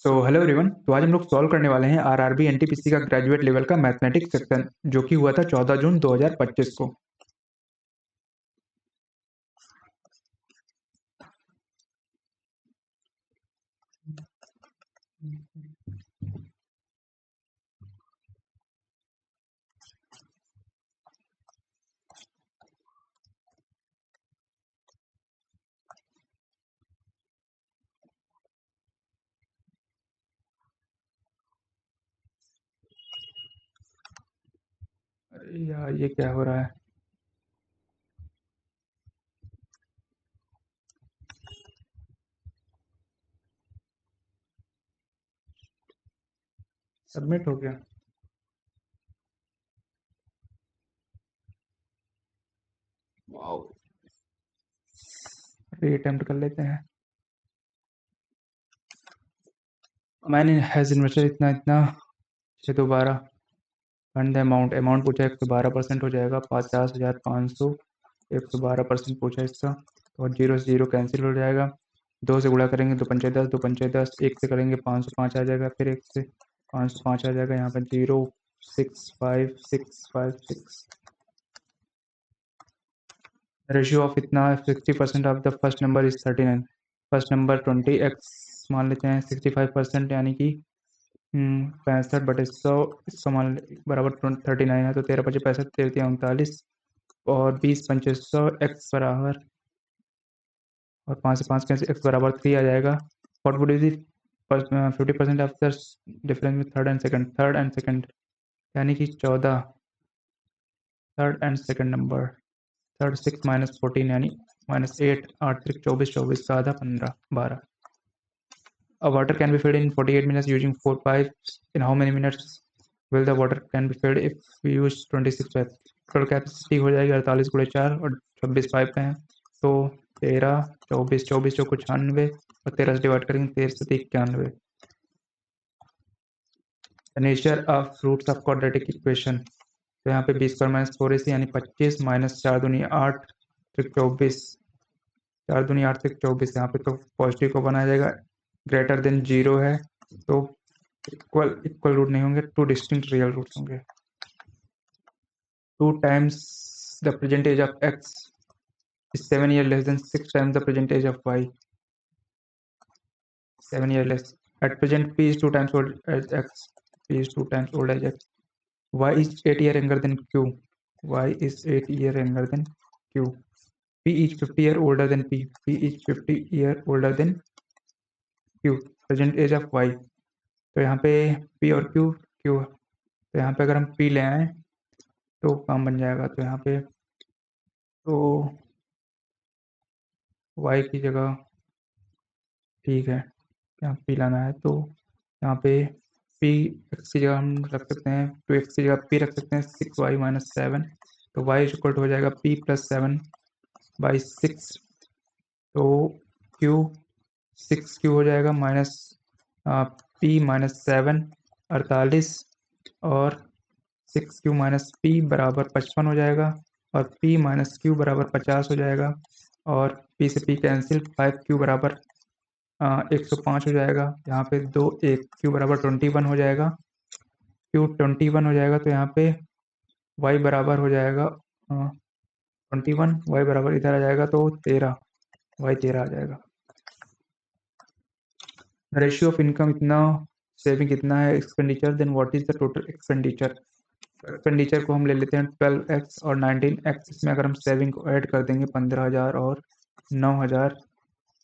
Hello everyone. तो आज हम लोग सॉल्व करने वाले हैं आरआरबी एनटीपीसी का ग्रेजुएट लेवल का मैथमेटिक्स सेक्शन, जो कि हुआ था 14 जून 2025 को। अरे यार, ये क्या हो रहा है? सबमिट हो गया। वाओ। रीअटेम्प्ट कर लेते हैं। मैंने हैज इन्वेस्टेड इतना इतना 6 2 12 फंड अमाउंट अमाउंट पूछा 112% हो जाएगा 50,500। 112% पूछा इसका, तो जीरो से जीरो कैंसिल हो जाएगा। 2 से गुणा करेंगे तो पंचे 10, 2 पंचे 10। 1 से करेंगे 505 आ जाएगा, फिर 1 से 505 आ जाएगा। यहाँ पर 065 656। रेशियो ऑफ इतना 60% of the first number is 39। First number 20x मान लेते हैं। 65% यानी कि 65/100। इसका मान बराबर 39 है, तो 13 × 5 = 65, 13 × 39 और 20 × 5 = 100 x बराबर, और 5 से 5 कैसे x बराबर 3 आ जाएगा। What would is 50% of the difference में थर्ड एंड सेकंड यानी कि 14। Third and second number, third 6 - 14 यानी -8। 8 3 24, 24 का आधा 15 12। A water can be filled in 48 minutes using 4 pipes. In how many minutes will the water can be filled if we use 26 pipes? Total capacity हो जाएगी 48 × 4 और 26 pipe हैं, तो 13 24 24 चौको 96 और 13 से डिवाइड करेंगे 13 से 91। Nature of roots of quadratic equation, तो यहाँ पे b² - 4ac यानी 25 -4 दूनी 8 त्रिक 24। 4 दूनी 8 त्रिक 24, यहाँ पे तो पॉजिटिव को बनाया जाएगा। ग्रेटर देन 0 है, तो इक्वल रूट नहीं होंगे, 2 डिस्टिंक्ट रियल रूट्स होंगे। 2 times the present age of x is 7 years less than 6 times the present age of y. 7 years less. At present, p is 2 times old as x. P is 2 times old as x. Y is 8 years younger than q. Y is 8 years younger than q. P is 50 years older than p. P is 50 years older than q. Present age of y. तो यहाँ पे p और q q, तो यहाँ पे अगर हम p ले आए तो काम बन जाएगा। तो यहाँ पे तो y की जगह, ठीक है, यहाँ p लाना है, तो यहाँ पे p x की जगह हम रख सकते हैं, 2x की जगह p रख सकते हैं 6y - 7। तो y इक्वल हो जाएगा p + 7/6। तो q 6q हो जाएगा माइनस p - 7 48, और 6q - p बराबर 55 हो जाएगा, और p - q बराबर 50 हो जाएगा, और p से p कैंसिल, 5q बराबर 105 हो जाएगा। यहाँ पे 2 1 q बराबर 21 हो जाएगा। q 21 हो जाएगा, तो यहाँ पे y बराबर हो जाएगा 21। y बराबर इधर आ जाएगा तो 13, y 13 आ जाएगा। रेशियो ऑफ इनकम इतना, सेविंग कितना है, expenditure, then what is the total expenditure. Expenditure को हम ले लेते हैं 12x और 19x। इसमें अगर हम सेविंग को ऐड कर देंगे 15,000 और 9,000,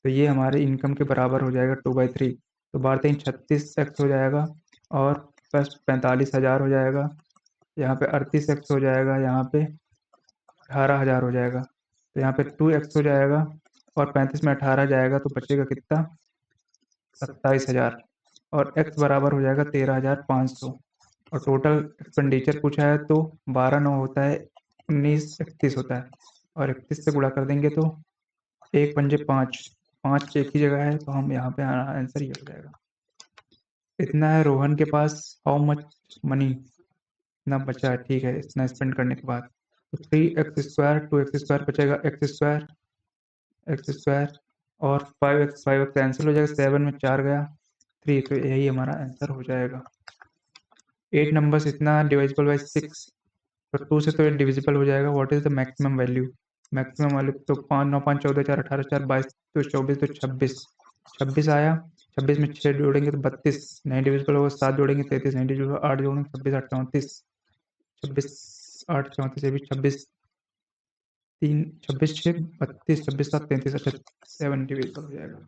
तो ये हमारे इनकम के बराबर हो जाएगा 2/3। तो 12 × 36x हो जाएगा, और प्लस 45,000 हो जाएगा। यहाँ पे 38x हो जाएगा, यहाँ पे 18,000 हो जाएगा। तो यहाँ पे 2x हो जाएगा, और 35 में 18 जाएगा तो बचेगा कितना, 27,000, और x बराबर हो जाएगा 13,500। और टोटल एक्सपेंडिचर पूछा है तो 12 9 होता है 19 31 होता है, और 31 से गुणा कर देंगे तो 1 पंजे 5, 5 एक ही जगह है, तो हम यहाँ पे आंसर ये हो जाएगा। इतना है रोहन के पास। हाउ मच मनी, इतना बचा है, ठीक है, इतना स्पेंड करने के बाद। तो 3x², 2x² बचेगा, x² और 5x कैंसिल हो जाएगा, 7 में 4 गया, 3, तो यही हमारा आंसर हो जाएगा। 8 नंबर्स इतना डिवाइजिबल बाई 6, तो 2 से तो 8 डिविजिबल हो जाएगा। What is the maximum value? Maximum value तो 5 9 5 14 4 18 4 22 तो 24 तो 26, 26 आया। 26 में 6 जोड़ेंगे तो 32 नहीं डिविजिबल होगा। 7 जोड़ेंगे 33 नहीं डिविजिबल। 8 जोड़ेंगे 26 8 34, 26 8 34 ये भी 26 3 26 6 32 26 7 33, अच्छा 7 डिविजिबल हो जाएगा।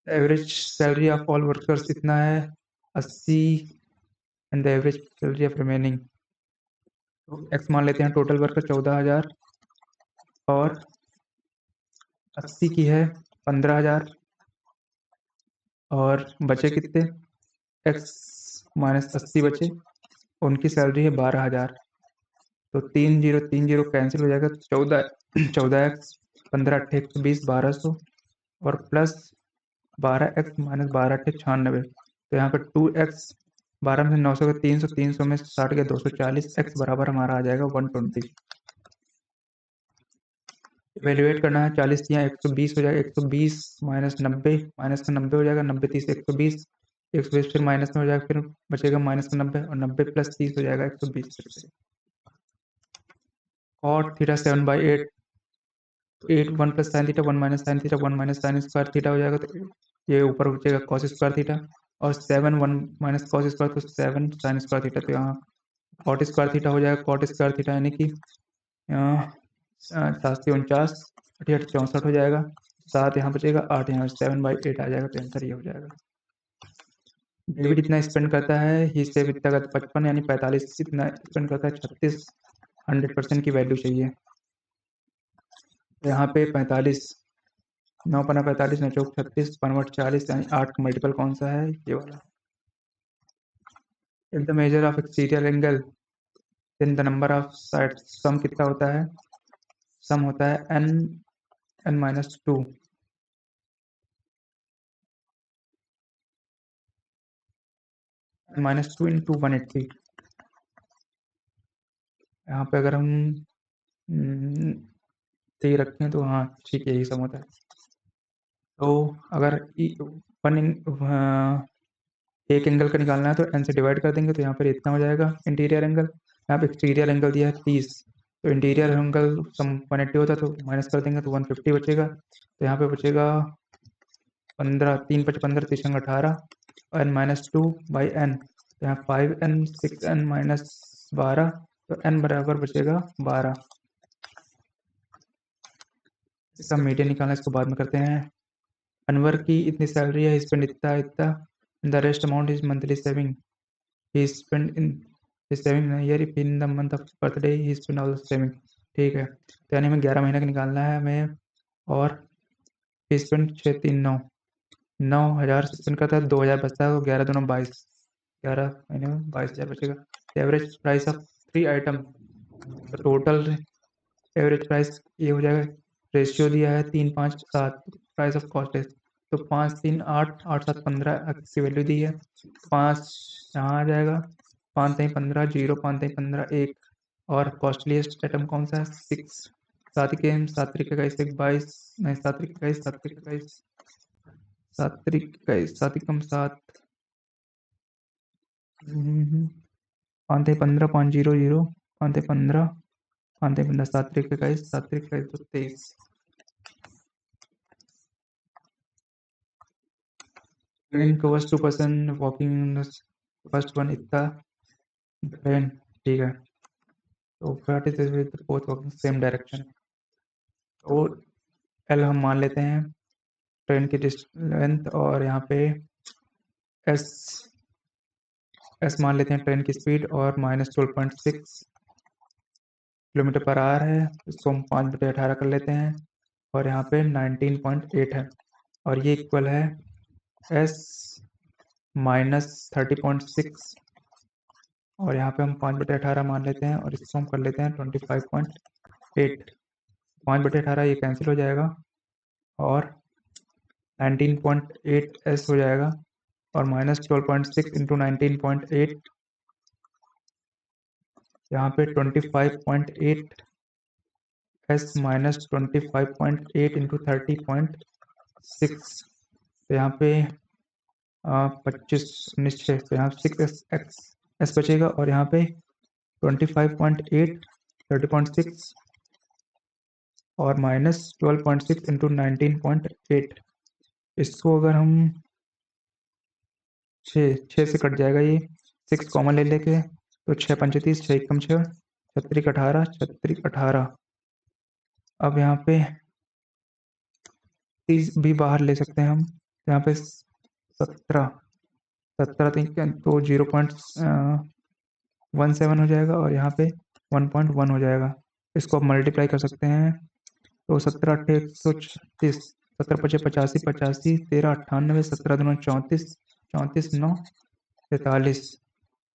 Average salary of all workers इतना है 80 and the average salary of remaining, तो एक्स मान लेते हैं। टोटल वर्कर 14,000 और 80 की है 15,000 और बचे कितने? एक्स माइनस 80 बचे, उनकी सैलरी है 12,000, तो 3030 कैंसिल हो जाएगा। 14x 15 अट्ठे 120 1200 और प्लस 12x माइनस 12 अट्ठे 96, तो यहाँ पर 2x 12 में से 900 का 300, 300 में 60 के 240, x बराबर हमारा आ जाएगा 120। इवेल्युएट करना है 40 यहाँ 120 हो जाएगा। 120 माइनस 90 माइनस का 90 हो जाएगा। 90 30 120, 120 फिर माइनस में हो जाएगा, फिर बचेगा माइनस का 90 और 90 प्लस 30 हो जाएगा 120 फिर से। कॉट थीटा 7/8, तो 8 1 plus sine theta 1 minus sine theta 1 minus sine square theta हो जाएगा, तो ये ऊपर बचेगा कॉस स्क्वायर थीटा और 7 1 माइनस कॉस स्क्वायर तो 7 साइन स्क्वायर थीटा, तो यहाँ कॉट स्क्वायर थीटा हो जाएगा। कॉट स्क्वायर थीटा यानी कि 7 49 88 64 हो जाएगा। 7 यहाँ बचेगा 8 यहाँ 7/8 आ जाएगा, तो आंसर ये हो जाएगा। डेविड इतना स्पेंड करता है, ही सेव इतना करता 55 यानी 45 इतना स्पेंड करता है 36, 100% की वैल्यू चाहिए। तो यहाँ पे 45 9 पना 45 9 चौक 36 5 40 यानी 8 का मल्टीपल कौन सा है? ये वाला। If the measure of exterior angle then the number of sides, sum कितना होता है? सम होता है n -2 -2 इंटू 180। यहाँ पे अगर हम 3 रखें तो हाँ ठीक है, यही सम होता है। तो अगर एक एंगल का निकालना है तो n से डिवाइड कर देंगे, तो यहाँ पर इतना हो जाएगा इंटीरियर एंगल। यहाँ पे एक्सटीरियर एंगल दिया है 30, तो इंटीरियर एंगल सम 180 होता है, तो माइनस कर देंगे तो 150 बचेगा। तो यहाँ पे बचेगा 15 3 5 15 3 18 और n-2/n, तो यहाँ 5n 6n माइनस 12, तो n बराबर बचेगा 12। इसका मीडियन निकालना इसको बाद में करते हैं। अनवर की इतनी सैलरी है, स्पेंड इतना इतना, the rest amount is monthly saving, he spend in saving year if in the month of birthday he spend all saving. ठीक है, तो यानी हमें 11 महीने का निकालना है हमें, और स्पेंड 6 3 9 9,000 स्पेंड करता है, 2,000 बचता है, तो 11 दूना 22, 11 महीने में 22,000 बचेगा। एवरेज प्राइस ऑफ 3 आइटम, तो टोटल एवरेज प्राइस ये हो जाएगा। रेशियो दिया है 3 5 7, प्राइस ऑफ कॉस्ट है, तो 5 3 8 8 7 15 की वैल्यू दी है। 5 यहाँ आ जाएगा, 5 3 15 0 5 3 15 1, और कॉस्टलीस्ट आइटम कौन सा है? 6। 7 के 7 तरीके का 22 नहीं 7 तरीके का 7 तरीके का 7 तरीके का 7 कम 7 5 3 15 5 0 0 5 3 15 5 3 15 7 तरीके का 7 तरीके का 23। Train covers 2% walking, first one इतना ट्रेन, ठीक है। तो what is with both walking same direction, तो एल हम मान लेते हैं ट्रेन की लेंथ, और यहाँ पे एस मान लेते हैं ट्रेन की स्पीड, और -12.6 किलोमीटर पर आवर है, इसको हम 5/18 कर लेते हैं, और यहाँ पे 19.8 है, और ये इक्वल है एस -30.6, और यहाँ पे हम 5/18 मान लेते हैं, और इसको हम कर लेते हैं 25.8। 5/18 ये कैंसिल हो जाएगा, और 19.8 एस हो जाएगा, और -12.6 इंटू 19.8, यहाँ पे 25.8 एस -25.8 इंटू 30.6, तो यहाँ पे 25 19 6, तो यहाँ 6x बचेगा और यहाँ पे 25.8 30.6 और माइनस 12.6 इंटू 19.8। इसको अगर हम 6 से कट जाएगा ये, 6 कॉमन ले लेके, तो 6 पंचे 30, 6 एकम 6, 6 18, 6 18। अब यहाँ पे 30 भी बाहर ले सकते हैं हम, तो यहाँ पे 17 तो 0.17 हो जाएगा और यहाँ पे 1.1 हो जाएगा। इसको आप मल्टीप्लाई कर सकते हैं, तो 17 8 136, 17 पचे 85, 85 13 98, 17 दूना 34, 34 9 43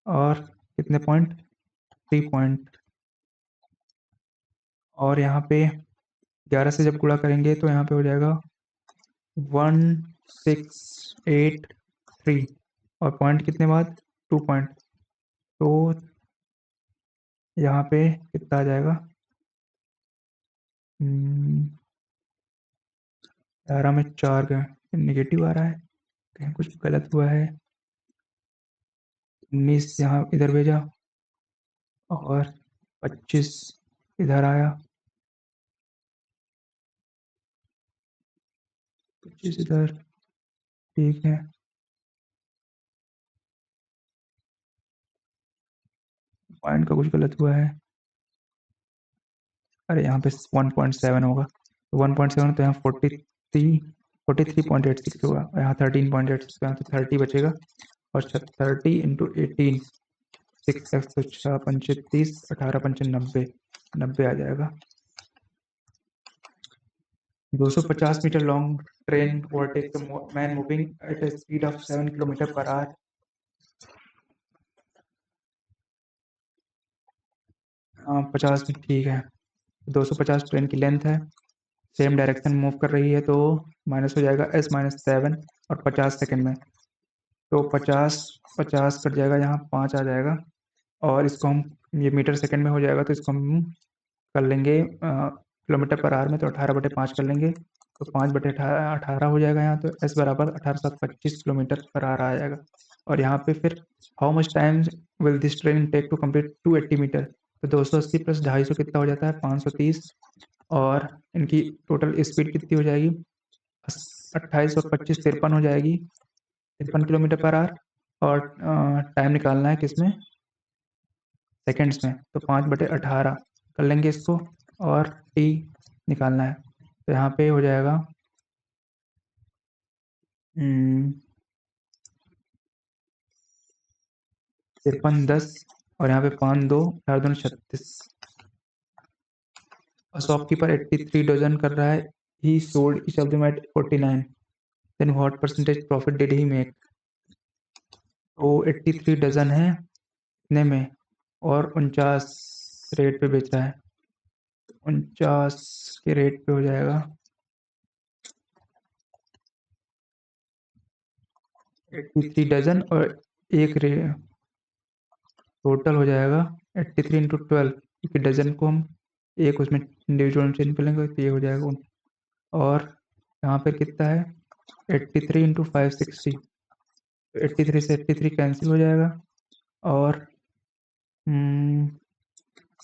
और कितने पॉइंट, 3 पॉइंट। और यहाँ पे 11 से जब गुणा करेंगे तो यहाँ पे हो जाएगा 1683 और पॉइंट कितने बाद, 2 पॉइंट। तो यहाँ पे कितना आ जाएगा, 11 में 4 का निगेटिव आ रहा है, कहीं कुछ गलत हुआ है। 19 यहाँ इधर भेजा और 25 इधर आया, 25 इधर, ठीक है। पॉइंट का कुछ गलत हुआ है, अरे यहाँ पे 1.7 होगा, तो 1.7 तो यहाँ 43.86 होगा, यहाँ 13.86, यहाँ तो 30 बचेगा और 30 इंटू 18 6x, तो 6 पंचे 30, 18 पंचे 90, 90 आ जाएगा। 250 metre long train overtakes a man moving at a speed of 7 kilometre per hour. 50 में ठीक है, 250 ट्रेन की लेंथ है, सेम डायरेक्शन मूव कर रही है, तो माइनस हो जाएगा s माइनस 7 और 50 सेकंड में, तो 50 50 कट जाएगा, यहाँ 5 आ जाएगा और इसको हम, ये मीटर सेकंड में हो जाएगा तो इसको हम कर लेंगे किलोमीटर पर आवर में, तो 18/5 कर लेंगे, तो 5/18 हो जाएगा यहाँ, तो s बराबर 18/7 25 किलोमीटर पर आवर आ जाएगा। और यहाँ पे फिर how much time will this train take to complete 280 metre, तो 280 प्लस 250 कितना हो जाता है, 530, और इनकी टोटल स्पीड कितनी हो जाएगी, 28 और 25 53 हो जाएगी, 53 किलोमीटर पर आवर। और टाइम निकालना है किसमें, सेकंड्स में, तो 5/18 कर लेंगे इसको और टी निकालना है, तो यहाँ पे हो जाएगा 53 10 और यहाँ पे 5 2 4 2 36। और शॉपकीपर 83 डजन कर रहा है, he sold each of them at 49, then what percentage profit did he make. तो 83 डजन है इतने में और 49 रेट पे बेचा है, 49 के रेट पे हो जाएगा 83 डजन और एक रे टोटल हो जाएगा 83 इंटू 12, क्योंकि डजन को हम एक उसमें इंडिविजुअल चेंज कर लेंगे तो ये हो जाएगा और यहाँ पे कितना है 83 इंटू 560, तो 83 से 83 कैंसिल हो जाएगा और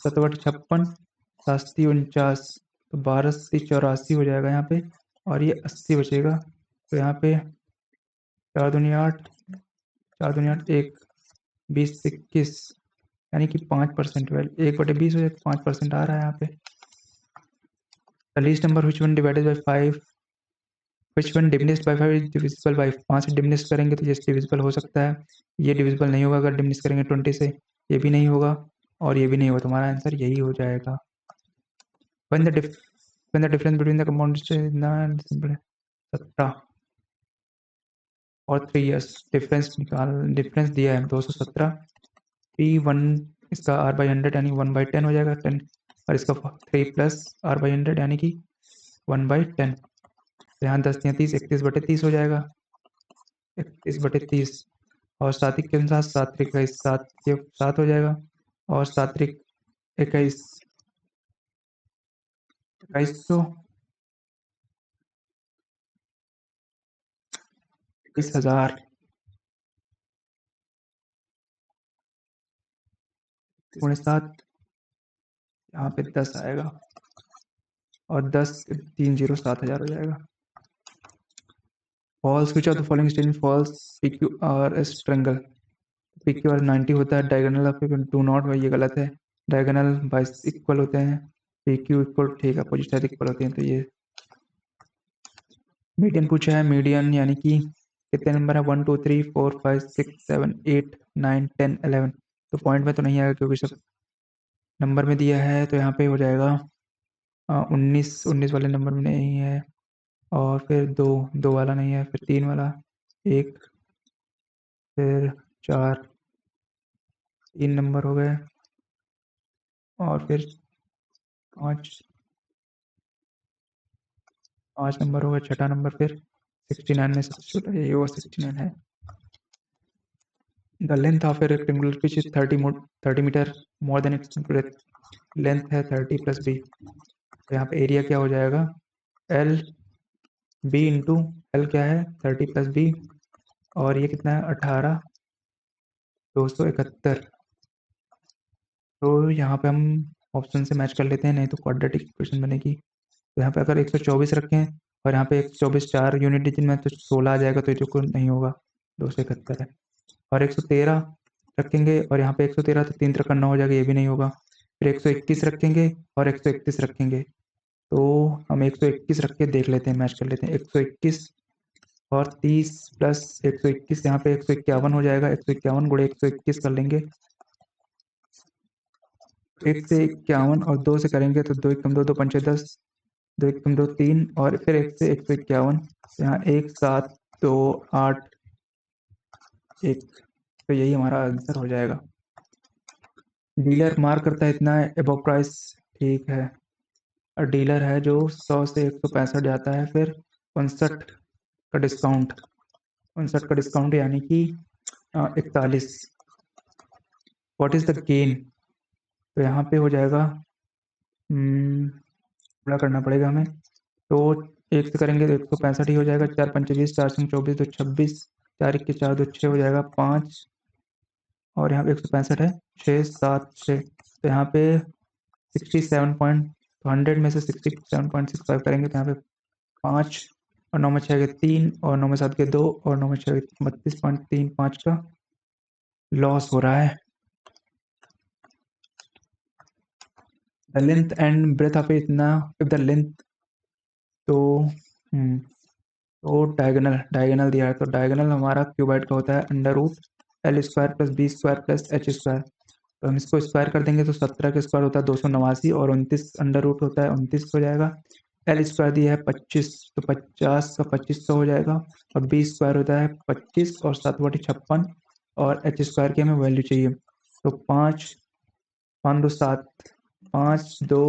7/56 7 49, तो 12 84 हो जाएगा यहाँ पे और ये 80 बचेगा, तो यहाँ पे 4 दूनी 8, 4 दूनी 8 1, 20 21, यानी कि 5% वैल्यू 1/20 हो जाए तो 5% आ रहा है यहाँ पे। The least number which one divided by 5, which one diminished by 5 is divisible by 5 से डिमिनिश करेंगे तो ये डिविजिबल हो सकता है, ये डिविजिबल नहीं होगा अगर डिमिनिश करेंगे 20 से, ये भी नहीं होगा और ये भी नहीं होगा, तुम्हारा आंसर यही हो जाएगा। when the difference between the compounds is 17 और 3 years, डिफरेंस दिया है 217, P1 इसका r/100 यानी 1/10 हो जाएगा 10, और इसका 3 प्लस r/100 यानी कि 1/10, तो यहाँ 10 या 30 31/30 हो जाएगा, 31/30 और सात्विक के अनुसार 7 21 7 के 7 हो जाएगा और 7 21 2100 21,000 गुणे 7, यहाँ पे 10 आएगा और 10 3 0 7,000 हो जाएगा। False, which of the following statement false, P Q R S triangle, P Q R 90 होता है, डायगोनल ऑफ डू नॉट, ये गलत है, डायगोनल बाइस इक्वल होते हैं, पी क्यू इक्वल, ठीक है, अपोजिट साइड इक्वल होती हैं, तो ये मीडियन पूछा है। मीडियन यानी कि कितने नंबर है, 1 2 3 4 5 6 7 8 9 10 11, तो पॉइंट में तो नहीं आएगा क्योंकि सब नंबर में दिया है, तो यहाँ पे हो जाएगा 19 वाले नंबर में नहीं है, और फिर 2 वाला नहीं है, फिर 3 वाला, 1, फिर 4, 3 नंबर हो गए, और फिर 5 नंबर हो गए, छठा नंबर फिर 69 में सबसे छोटा, ये वो 69 है। The length of a rectangular pitch is 30 metre more than its breadth, length है 30 + b, तो यहाँ पे एरिया क्या हो जाएगा, एल बी इंटू एल क्या है 30 + b, और ये कितना है 18 271, तो यहाँ पे हम ऑप्शन से मैच कर लेते हैं, नहीं तो क्वाड्रेटिक इक्वेशन बनेगी। तो यहाँ पे अगर 124 रखें और यहाँ पे 124 4 यूनिट डिजिट में तो 16 आ जाएगा, तो ये तो नहीं होगा, 271 है। और 113 रखेंगे और यहाँ पे 113 तो 3 3 9 हो जाएगा, ये भी नहीं होगा। फिर 121 रखेंगे और 131 रखेंगे, तो हम 121 रख के देख लेते हैं, मैच कर लेते हैं। 121 और 30 + 121, यहाँ पे 151 हो जाएगा, 151 गुणे 121 कर लेंगे, 1 से 51 और 2 से करेंगे तो 2 एकम 2 2 पंचे 10, 2 एकम 2 3, और फिर 1 से 151, यहाँ 1 7 2 8 1, तो यही हमारा आंसर हो जाएगा। डीलर मार्क करता है इतना एबव प्राइस, ठीक है, और डीलर है जो 100 से 165 जाता है, फिर 59 का डिस्काउंट, 59 का डिस्काउंट यानी कि 41, व्हाट इज द गेन, तो यहाँ पे हो जाएगा, पूरा करना पड़ेगा हमें, तो 1 से करेंगे तो 165 ही हो जाएगा, 4 पंचे 20, 4 से 24 तो 26, 4 1 4 2 6 हो जाएगा 5, और यहाँ पे 165 है 6 7 6, तो यहाँ पे 67 पॉइंट, तो 100 में से 67.65 करेंगे तो यहाँ पे 5, और 9 में 6 के 3, और 9 में 7 के 2, और 9 में 6 के 32.35 का लॉस हो रहा है। The length and breadth of इतना, इफ द लेंथ, तो तो डायगोनल दिया है, तो डायगोनल हमारा क्यूबाइड का होता है √L² + B² + H², तो हम इसको स्क्वायर कर देंगे तो 17 का स्क्वायर होता है 289, और 29 अंडर रूट होता है 29 हो जाएगा। L² दिया है 25, तो 50 का 2500 हो जाएगा, और B² होता है 25 और 7/56, और H² की हमें वैल्यू चाहिए, तो 5 5 2 7 5 2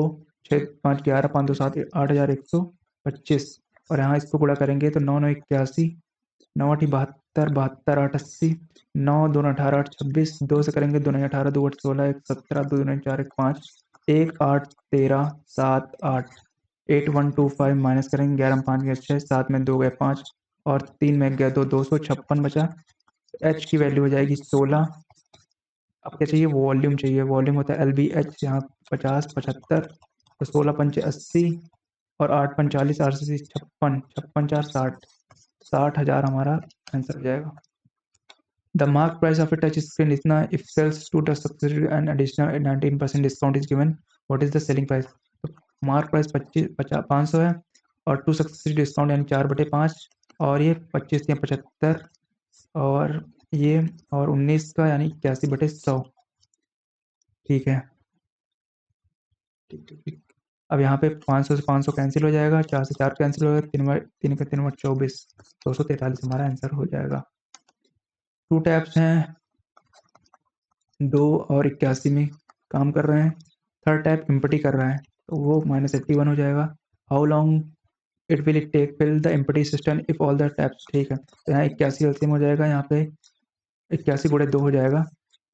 6 5 11 5 2 7 8,125, और यहाँ इसको गुणा करेंगे तो 9 9 81, 9 8 72, 72 8 80, 9 2 18 8 26, 2 से करेंगे 2 9 18 2 8 16 1 17 2 9 4 1 5 1 8 13 7 8 8 1 2 5 माइनस करेंगे, 11 में 5 गए 6, 7 में 2 गए 5, और 3 में गया 2, 256 बचा। एच की वैल्यू हो जाएगी 16। अब क्या चाहिए, वॉल्यूम चाहिए, वॉल्यूम होता है LBH, यहाँ 50 75, तो 16 पंचे 80, और 8 पंच 40, 8 से 56, 56 4 60, 60,000 हमारा आंसर हो जाएगा। The mark price of a touch screen इतना, if sells to touch successfully and additional 19% discount is given, what is the selling price, तो मार्क प्राइस 500 है, और टू सक्सेसफुली डिस्काउंट यानी 4/5, और ये 25 या 75, और ये और 19 का यानी 81/100, ठीक है, ठीक। अब यहाँ पे 500 से 500 कैंसिल हो जाएगा, 4 से 4 कैंसिल हो जाएगा, 3 का 3 24, 243 हमारा आंसर हो जाएगा। 2 टैप्स हैं, 2 और 81 में काम कर रहे हैं, थर्ड टैप एम्प्टी कर रहा है, तो वो -81 हो जाएगा। How long it will it take fill the empty system if all the taps, ठीक है, तो यहाँ 81 एलसीएम हो जाएगा, यहाँ पे 81 गुणे 2 हो जाएगा,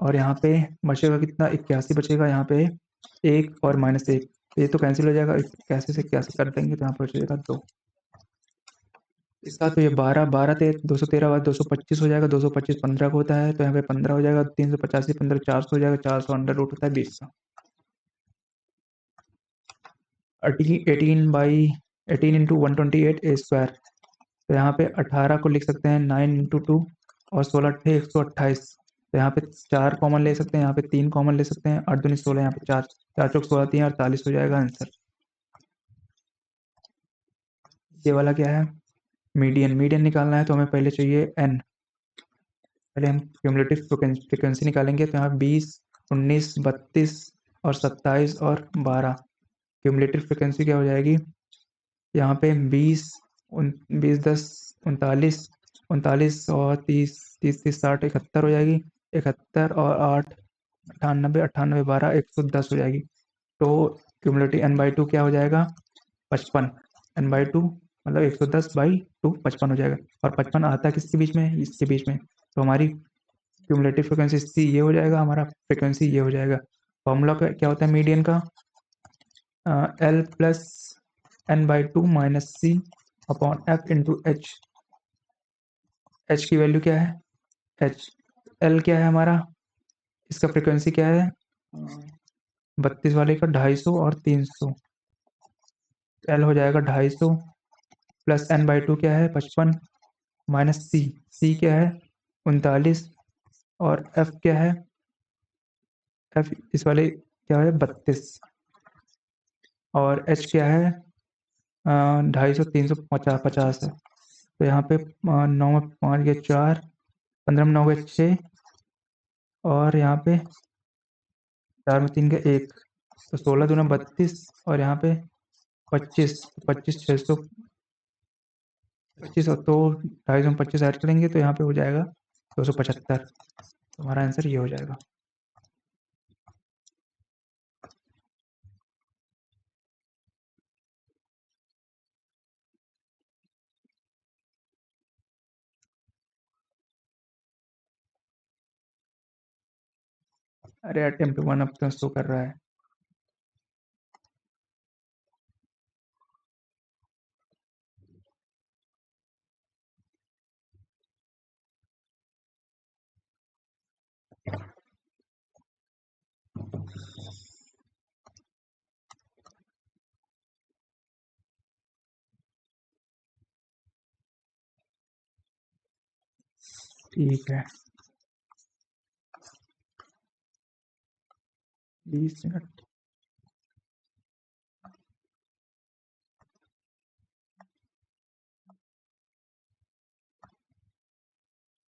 और यहाँ पे बचेगा कितना, 81 बचेगा, यहाँ पे 1 और -1, ये तो कैंसिल हो जाएगा, 81 से 81 कर देंगे तो यहाँ पर बचेगा 2, इसका तो ये 213 बाद 225 हो जाएगा, 225 15 को होता है, तो यहाँ पे 15 हो जाएगा, 385 15 400 हो जाएगा, 400 अंडर रूट होता है 20 का। 18 इंटू 128 ए स्क्वायर, तो यहाँ पे 18 को लिख सकते हैं 9 इंटू 2 और 16 अट्ठे 128, तो यहाँ पे 4 कॉमन ले सकते हैं, यहाँ पे 3 कॉमन ले सकते हैं, 8 दूनी 16, यहाँ पे 4 4 चौक 16 3 48 हो जाएगा आंसर। ये वाला क्या है, मीडियन निकालना है, तो हमें पहले चाहिए n। पहले हम क्यूमुलेटिव फ्रिक्वेंसी निकालेंगे, तो यहाँ 20 19 32 और 27 और 12 क्यूमुलेटिव फ्रिक्वेंसी क्या हो जाएगी, यहाँ पे 20 20 10 39 39 और 30 30 30 60 71 हो जाएगी, 71 और 8 98 98 12 110 हो जाएगी। तो क्यूमुलेटिव n बाई 2 क्या हो जाएगा, 55, n बाई 2 मतलब 110 बाई 2 55 हो जाएगा, और 55 आता है किसके बीच में, इसके बीच में, तो हमारी क्यूमुलेटिव फ्रिक्वेंसी सी ये हो जाएगा, हमारा फ्रिक्वेंसी ये हो जाएगा। फॉर्मूला क्या होता है मीडियन का, L plus N by 2 minus C upon F into H. H की वैल्यू क्या है, एच, एल क्या है हमारा, इसका फ्रिक्वेंसी क्या है, 32 वाले का 250 और 300, एल हो जाएगा 250 प्लस एन बाई 2 क्या है 55 माइनस सी, सी क्या है 39 और एफ क्या है, एफ इस वाले क्या है 32 और एच क्या है 250 350 50 है, तो यहाँ पे 9 में 5 गए 4, 15 में 9 गए 6 और यहाँ पे 4 में 3 गए 1, तो 16 दूना 32 और यहाँ पे 25 25 600 25 और तो 250 में 25 ऐड करेंगे तो यहाँ पे हो जाएगा 275, तो हमारा आंसर ये हो जाएगा। अरे अटेम्प्ट 1 अब तो शो कर रहा है। ठीक है 20 मिनट।